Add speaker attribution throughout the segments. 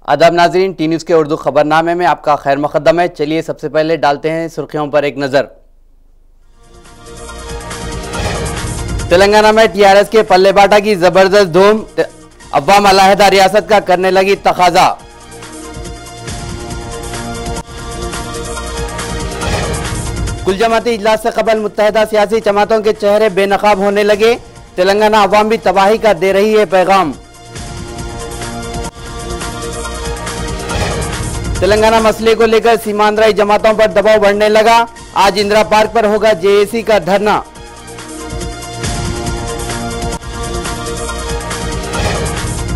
Speaker 1: आदाब नाजरीन, T news के उर्दू खबरनामे में आपका खैर मकदम है। चलिए सबसे पहले डालते हैं सुर्खियों पर एक नजर। तेलंगाना में टीआरएस के पल्ले बाटा की जबरदस्त धूम, अवाम अलहदा रियासत का करने लगी तकाजा। कुल जमाती इजलास से कबल मुत्तहदा सियासी जमातों के चेहरे बेनकाब होने लगे, तेलंगाना अवाम भी तबाही का दे रही है पैगाम। तेलंगाना मसले को लेकर सीमांतराई जमातों पर दबाव बढ़ने लगा, आज इंदिरा पार्क पर होगा जेएसी का धरना।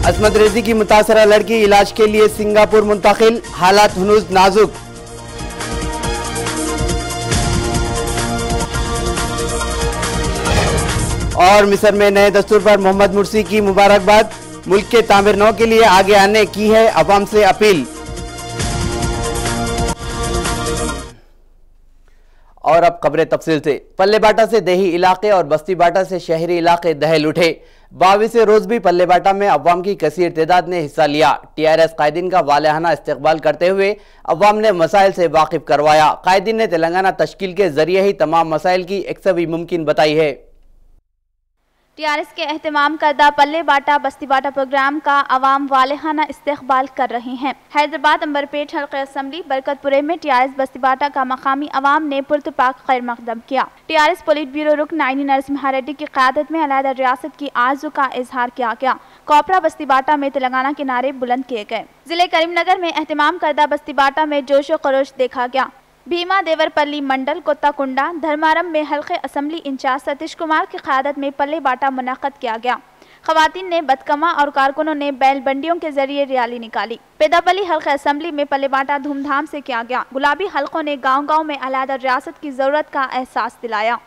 Speaker 1: असमत रेजी की मुतासरा लड़की इलाज के लिए सिंगापुर मुंतकिल, हालात हनूज नाजुक। और मिस्र में नए दस्तूर पर मोहम्मद मुर्सी की मुबारकबाद, मुल्क के तामीर नौ के लिए आगे आने की है अवाम से अपील। और अब खबरें तफसील से। पल्ले बाटा से देही इलाके और बस्ती बाटा से शहरी इलाके दहल उठे। 22 रोज भी पल्ले बाटा में अवाम की कसीर तादाद ने हिस्सा लिया। टीआरएस कायदीन का वालिहाना इस्तकबाल करते हुए अवाम ने मसाइल से वाकिफ करवाया। कायदीन ने तेलंगाना तश्कील के जरिए ही तमाम मसाइल की यकसवी मुमकिन बताई है।
Speaker 2: टीआरएस के एहतमाम करदा पल्ले बाटा बस्ती बाटा प्रोग्राम का अवाम वालिहाना इस्तकबाल कर रहे हैं। हैदराबाद अंबरपेट हल्के असम्बली बरकतपुरे में टीआरएस बस्ती बाटा का मकामी अवाम ने पुरतपाक खैर मकदम किया। टीआरएस पोलिट ब्यूरो रुकन नायनी नरसिम्हा रेड्डी की क़यादत में अलहदा रियासत की आरज़ू का इजहार किया गया। कोपरा बस्ती बाटा में तेलंगाना के नारे बुलंद किए गए। जिले करीमनगर में एहतमाम करदा बस्ती बाटा में जोशो खरोश देखा गया। भीमा देवरपल्ली मंडल कोत्ताकुंडा धर्मारम में हल्के असम्बली इंचार्ज सतीश कुमार की क़यादत में पल्ले बाटा मुनक़द किया गया। ख़वातीन ने बदकमा और कारकुनों ने बैल बंडियों के जरिए रैली निकाली। पेदापल्ली हल्के असम्बली में पल्ले बाटा धूमधाम से किया गया। गुलाबी हल्कों ने गाँव गाँव में अलहदा रियासत की ज़रूरत का एहसास दिलाया।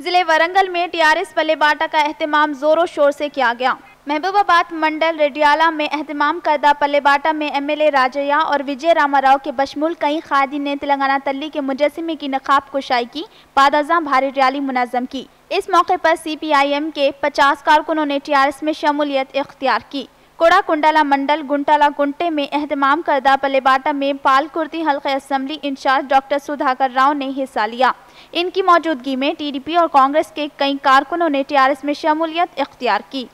Speaker 2: जिले वरंगल में टीआरएस पल्ले बाटा का एहतमाम जोरों शोर से किया गया। महबूबाबाद मंडल रेडियाला में एहतमाम करदा पल्ले बाटा में एमएलए राजैया और विजय रामाराव के बशमूल कई कायदीन ने तेलंगाना तल्ली के मुजस्सिमे की नकाब कुशाई की बाद भारी रैली मुनज़्ज़म की। इस मौके पर सीपीआईएम के 50 कारकुनों ने टीआरएस में शमूलियत इख्तियार की। कोड़ा कुंडला मंडल गुंटाला गुंटे में एहतमाम करदा पल्ले बाटा में पालकुर्ती हल्के assembly in-charge doctor Sudhakar Rao ने हिस्सा लिया। इनकी मौजूदगी में टीडीपी और कांग्रेस के कई कारकुनों ने टीआरएस में शमूलियत इख्तियार की।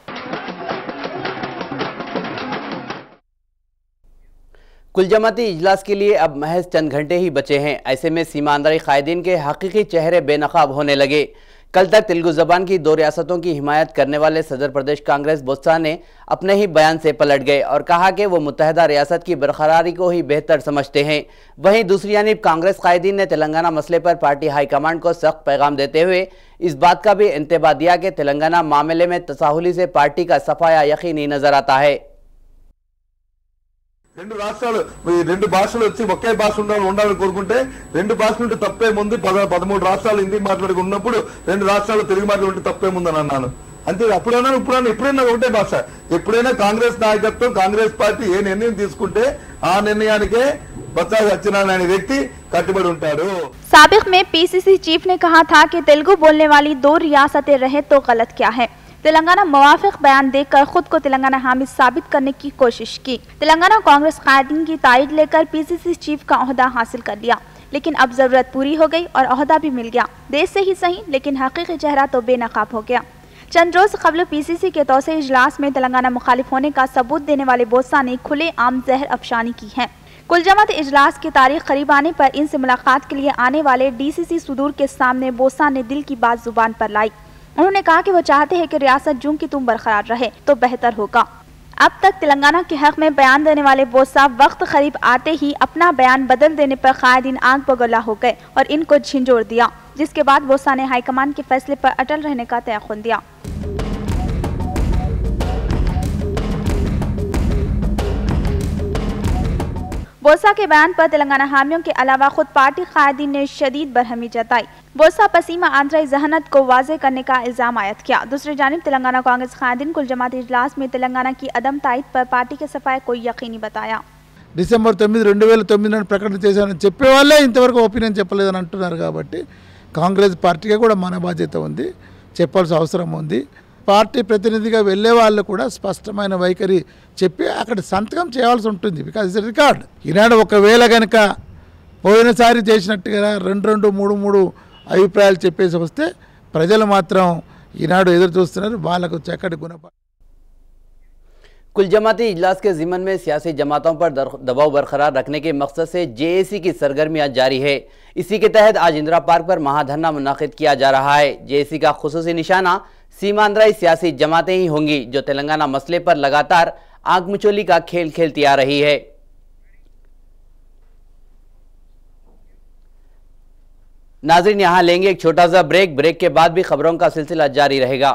Speaker 1: कुल जमाती इजलास के लिए अब महज चंद घंटे ही बचे हैं। ऐसे में सीमांतरी कायदीन के हकीकी चेहरे बेनकाब होने लगे। कल तक तेलुगु जबान की 2 रियासतों की हिमायत करने वाले सदर प्रदेश कांग्रेस बोस्सा ने अपने ही बयान से पलट गए और कहा कि वो मुत्तहदा रियासत की बरकरारी को ही बेहतर समझते हैं। वहीं दूसरी जानिब कांग्रेस कायदीन ने तेलंगाना मसले पर पार्टी हाईकमांड को सख्त पैगाम देते हुए इस बात का भी इंतबाह दिया कि तेलंगाना मामले में तसाहुली से पार्टी का सफाया यकीनी नजर आता है।
Speaker 3: రెండు రాష్ట్రాలు రెండు భాషలు వచ్చి ఒకే భాష ఉండాలని కోరుకుంటే రెండు భాషలు ఉంటే తప్పే ముందు 13 రాష్ట్రాలు హిందీ మాట్లాడుకు ఉన్నప్పుడు 2 రాష్ట్రాలు తెలుగు మాట్లాడుకుంటే తప్పే ముందని అన్నాను. అంతే ఎప్పుడైనా ఒకటే భాష. ఎప్పుడైనా కాంగ్రెస్ నాయకత్వం కాంగ్రెస్ పార్టీ ఏ నిర్ణయం తీసుకుంటే ఆ నిర్ణయానికే बच्चा सत्यनारायण व्यक्ति कట్టుబడి ఉంటాడు।
Speaker 2: साबिक में पीसीसी चीफ ने कहा था कि तेलुगु बोलने वाली 2 रियासतें रहे तो गलत क्या है। तेलंगाना मुवाफिक बयान देकर खुद को तेलंगाना हामिद साबित करने की कोशिश की। तेलंगाना कांग्रेस कायदीन की तायद लेकर पीसीसी चीफ का ओहदा हासिल कर लिया, लेकिन अब जरूरत पूरी हो गई और ओहदा भी मिल गया। देश से ही सही, लेकिन हकीकी चेहरा तो बेनकाब हो गया। चंद रोज कबल पीसीसी के तौसे इजलास में तेलंगाना मुखालिफ होने का सबूत देने वाले बोस्सा ने खुले आम जहर अफशानी की है। कुल जमात इजलास की तारीख करीब आने पर इनसे मुलाकात के लिए आने वाले डीसीसी सुदूर के सामने बोस्सा ने दिल की बात जुबान पर लाई। उन्होंने कहा कि वो चाहते हैं कि रियासत जूं की तुम बरकरार रहे तो बेहतर होगा। अब तक तेलंगाना के हक में बयान देने वाले बोस्सा वक्त करीब आते ही अपना बयान बदल देने पर कायदीन आग बगोला हो गए और इनको झिंझोड़ दिया, जिसके बाद बोस्सा ने हाईकमान के फैसले पर अटल रहने का तयक़ुन दिया। बोस्सा के बयान पर तेलंगाना हामियों के अलावा खुद पार्टी कायदीन ने शदीद बरहमी जताई। बोस्सा पसीमा आंध्राई जहनत को वाजे करने का इल्जाम आयद किया। दूसरी जानिब तेलंगाना कांग्रेस कायदीन कुल जमाती इजलास में तेलंगाना की अदम तायद पर पार्टी के सफाए को यकीनी बताया।
Speaker 4: డిసెంబర్ 9, 2009 నాడు ప్రకటన చేశానని చెప్పేవాళ్ళే ఇంతవరకు ఒపీనియన్ చెప్పలేదని అంటున్నారు. కాబట్టి కాంగ్రెస్ పార్టీకి కూడా మన బాధ్యత ఉంది, చెప్పాల్సిన అవసరం ఉంది. పార్టీ ప్రతినిధిగా వెళ్ళే వాళ్ళు కూడా స్పష్టమైన వైఖరి చెప్పి అక్కడ సంతకం చేయాల్సి ఉంటుంది. Because it's record. ఈనాడు ఒకవేళ కనుక పోయినసారి చేసినట్టుగా 2-3 అభిప్రాయాలు చెప్పేసి వస్తే ప్రజలు మాత్రం ఈనాడు ఎదురు చూస్తున్నారు. వాళ్ళకు చక్కటి గుణపాఠం.
Speaker 1: कुल जमाती इजलास के ज़िम्मन में सियासी जमातों पर दबाव बरकरार रखने के मकसद से जेएसी की सरगर्मियां जारी है। इसी के तहत आज इंदिरा पार्क पर महाधरना मुनाकिद किया जा रहा है। जेएसी का खुसूसी निशाना सीमांध्राई सियासी जमातें ही होंगी जो तेलंगाना मसले पर लगातार आग मिचोली का खेल खेलती आ रही है। नाज़रीन, यहां लेंगे एक छोटा सा ब्रेक के बाद भी खबरों का सिलसिला जारी रहेगा।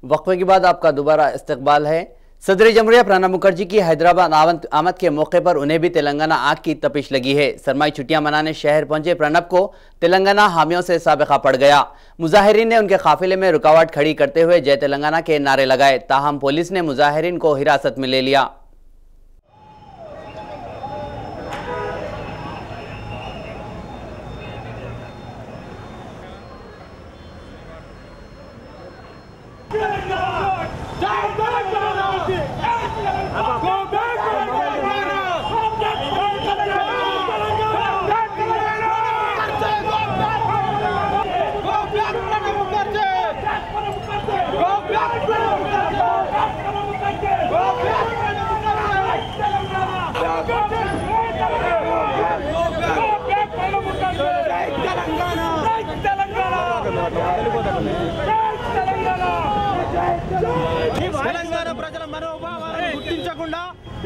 Speaker 1: वक्फे के बाद आपका दोबारा इस्तकबाल है। सदर जमहूरिया प्रणब मुखर्जी की हैदराबाद आमद के मौके पर उन्हें भी तेलंगाना आग की तपिश लगी है। सरमाई छुट्टियां मनाने शहर पहुंचे प्रणब को तेलंगाना हामियों से साबिका पड़ गया। मुजाहिरीन ने उनके काफिले में रुकावट खड़ी करते हुए जय तेलंगाना के नारे लगाए। ताहम पुलिस ने मुजाहिरीन को हिरासत में ले लिया।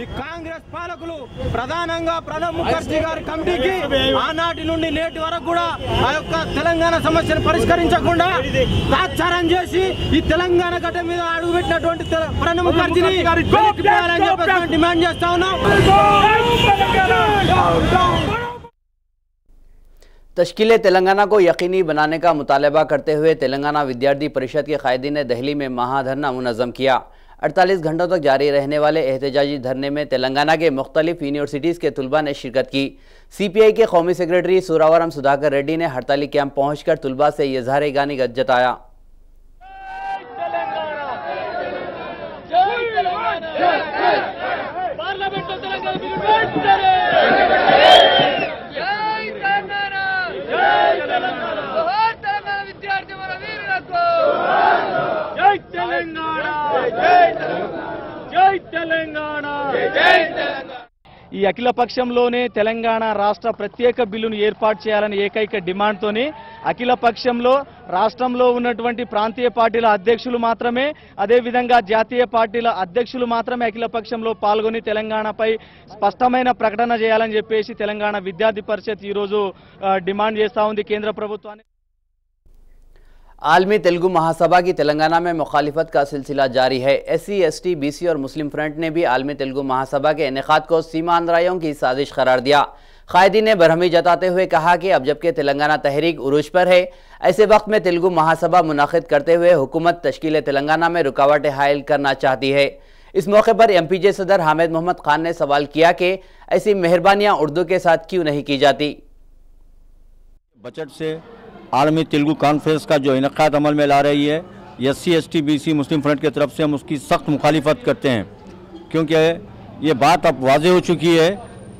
Speaker 5: ఈ కాంగ్రెస్ పాలకులు ప్రధానంగా ప్రణబ్ ముఖర్జీ గారి కమిటీకి ఆనాటి నుండి నేటి వరకు కూడా ఆ యొక్క తెలంగాణ సమస్యను పరిష్కరించకుండా తాత్సారం చేసి ఈ తెలంగాణ గడ్డ మీద అడుగుపెట్టినటువంటి ప్రణబ్ ముఖర్జీని డిమాండ్ చేస్తా ఉన్నాం।
Speaker 1: तश्कील तेलंगाना को यकीनी बनाने का मुतालबा करते हुए तेलंगाना विद्यार्थी परिषद के कायदीन ने दिल्ली में महाधरना मुनज़्ज़म किया। 48 घंटों तक जारी रहने वाले एहतजाजी धरने में तेलंगाना के मुख्तलिफ यूनिवर्सिटीज़ के तुलबा ने शिरकत की। CPI के कौमी सेक्रेटरी सूरावरम सुधाकर रेड्डी ने हड़ताली कैंप पहुंचकर तुलबा से इज़हार गानी जताया।
Speaker 5: ఈ అఖిల పక్షంలోనే తెలంగాణ రాష్ట్ర ప్రత్యేక బిల్లును ఏర్పాటు చేయాలని ఏకైక డిమాండ్తోనే అఖిల పక్షంలో రాష్ట్రంలో ఉన్నటువంటి ప్రాంతీయ పార్టీల అధ్యక్షులు మాత్రమే అదేవిధంగా జాతీయ పార్టీల అధ్యక్షులు మాత్రమే అఖిల పక్షంలో పాల్గొని తెలంగాణపై స్పష్టమైన ప్రకటన చేయాలని చెప్పేసి తెలంగాణ విద్యార్థి పరిషత్ ఈరోజు డిమాండ్ చేస్తూ ఉంది కేంద్ర ప్రభుత్వాన్ని।
Speaker 1: आलमी तेलुगु महासभा की तेलंगाना में मुखालिफत का सिलसिला जारी है। SC, ST, BC और मुस्लिम फ्रंट ने भी आलमी तेलुगु महासभा के इनेकाद को सीमांध्राइयों की साजिश करार दिया। कायदीन ने बरहमी जताते हुए कहा कि अब जबकि तेलंगाना तहरीक उरूज पर है, ऐसे वक्त में तेलुगु महासभा मुनाकिद करते हुए हुकूमत तश्कील तेलंगाना में रुकावटें हायल करना चाहती है। इस मौके पर MPJ सदर हामिद मोहम्मद खान ने सवाल किया कि ऐसी मेहरबानियां उर्दू के साथ क्यों नहीं की जाती।
Speaker 6: बजट से आलमी तेलुगु कॉन्फ्रेंस का जो इनेकाद अमल में ला रही है, SC, ST, BC मुस्लिम फ्रंट की तरफ से हम उसकी सख्त मुखालिफत करते हैं, क्योंकि ये बात अब वाज़े हो चुकी है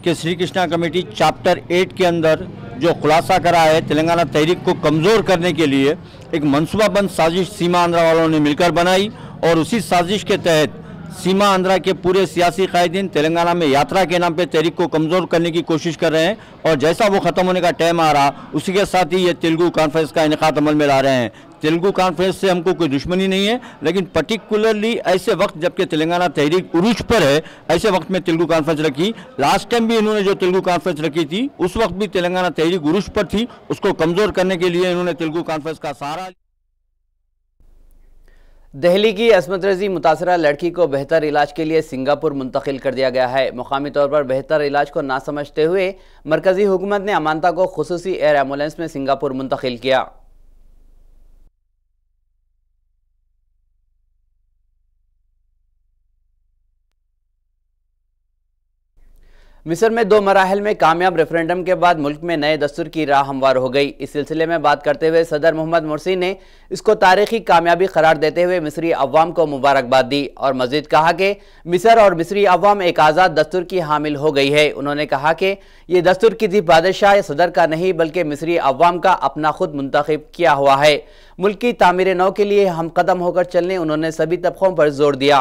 Speaker 6: कि श्री कृष्णा कमेटी चैप्टर 8 के अंदर जो खुलासा करा है तेलंगाना तहरीक को कमज़ोर करने के लिए एक मनसूबाबंद साजिश सीमा आंध्रा वालों ने मिलकर बनाई और उसी साजिश के तहत सीमा आंध्रा के पूरे सियासी कायदीन तेलंगाना में यात्रा के नाम पे तहरीक को कमज़ोर करने की कोशिश कर रहे हैं और जैसा वो ख़त्म होने का टाइम आ रहा उसी के साथ ही ये तेलुगु कॉन्फ्रेंस का इनेकाद अमल में ला रहे हैं। तेलुगु कॉन्फ्रेंस से हमको कोई दुश्मनी नहीं है, लेकिन पर्टिकुलरली ऐसे वक्त जबकि तेलंगाना तहरीक उरूज पर है, ऐसे वक्त में तेलुगु कॉन्फ्रेंस रखी। लास्ट टाइम भी इन्होंने जो तेलुगु कॉन्फ्रेंस रखी थी उस वक्त भी तेलंगाना तहरीक उरूज पर थी, उसको कमज़ोर करने के लिए इन्होंने तेलुगु कॉन्फ्रेंस का सहारा।
Speaker 1: दिल्ली की अस्मत रजी मुतासरा लड़की को बेहतर इलाज के लिए सिंगापुर मुंतकिल कर दिया गया है। मुकामी तौर पर बेहतर इलाज को ना समझते हुए मरकजी हुकूमत ने अमानता को खुसूसी एयर एम्बुलेंस में सिंगापुर मुंतकिल किया। मिस्र में 2 मराहल में कामयाब रेफरेंडम के बाद मुल्क में नए दस्तूर की राह हमवार हो गई। इस सिलसिले में बात करते हुए सदर मोहम्मद मुर्सी ने इसको तारीखी कामयाबी करार देते हुए मिस्री अवाम को मुबारकबाद दी और मजीद कहा कि मिस्र और मिस्री अवाम एक आज़ाद दस्तूर की हामिल हो गई है। उन्होंने कहा कि ये दस्तूर किसी बादशाह या सदर का नहीं बल्कि मिस्री अवाम का अपना खुद मुंतखब किया हुआ है। मुल्क की तामीर नौ के लिए हम कदम होकर चलने उन्होंने सभी तबकों पर जोर दिया।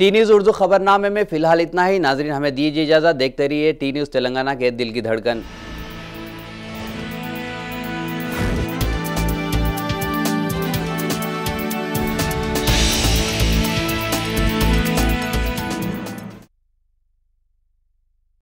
Speaker 1: टी न्यूज़ उर्दू खबरनामे में फिलहाल इतना ही। नाजरीन, हमें दीजिए इजाज़त। देखते रहिए टी न्यूज़ तेलंगाना के दिल की धड़कन।